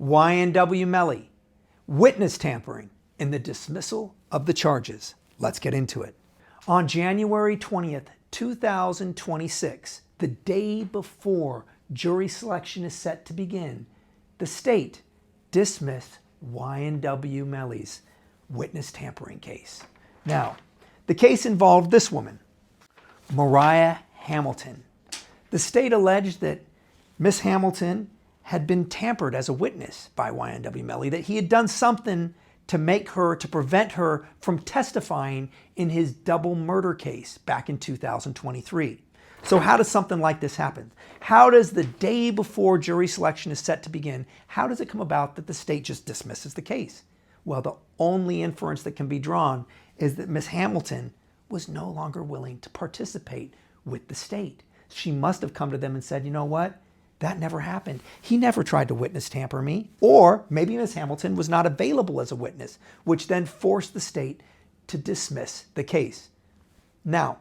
YNW Melly, witness tampering, and the dismissal of the charges. Let's get into it. On January 20th, 2026, the day before jury selection is set to begin, the state dismissed YNW Melly's witness tampering case. Now, the case involved this woman, Mariah Hamilton. The state alleged that Miss Hamilton had been tampered as a witness by YNW Melly, that he had done something to prevent her from testifying in his double murder case back in 2023. So how does something like this happen? How does the day before jury selection is set to begin, how does it come about that the state just dismisses the case? Well, the only inference that can be drawn is that Miss Hamilton was no longer willing to participate with the state. She must have come to them and said, you know what? That never happened. He never tried to witness tamper me. Or maybe Miss Hamilton was not available as a witness, which then forced the state to dismiss the case. Now,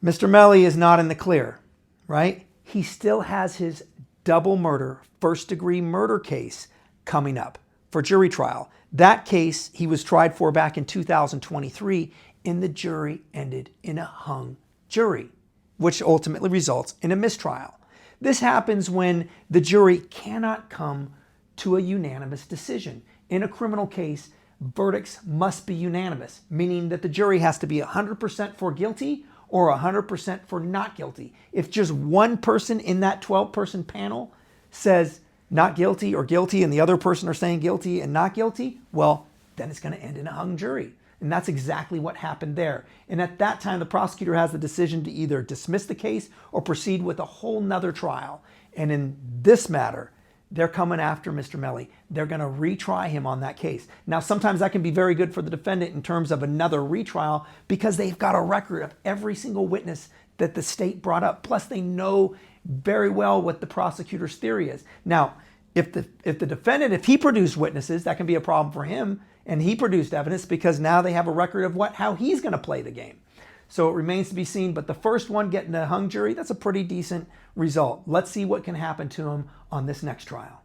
Mr. Melly is not in the clear, right? He still has his double murder, first-degree murder case coming up for jury trial. That case he was tried for back in 2023, and the jury ended in a hung jury, which ultimately results in a mistrial. This happens when the jury cannot come to a unanimous decision. In a criminal case, verdicts must be unanimous, meaning that the jury has to be 100% for guilty or 100% for not guilty. If just one person in that 12-person panel says not guilty or guilty and the other person are saying guilty and not guilty, well, then it's going to end in a hung jury. And that's exactly what happened there. And at that time, the prosecutor has the decision to either dismiss the case or proceed with a whole nother trial. And in this matter, they're coming after Mr. Melly. They're going to retry him on that case. Now, sometimes that can be very good for the defendant in terms of another retrial because they've got a record of every single witness that the state brought up. Plus, they know very well what the prosecutor's theory is. Now, if the defendant, if he produced witnesses, that can be a problem for him. And he produced evidence because now they have a record of how he's going to play the game. So it remains to be seen. But the first one getting a hung jury, that's a pretty decent result. Let's see what can happen to him on this next trial.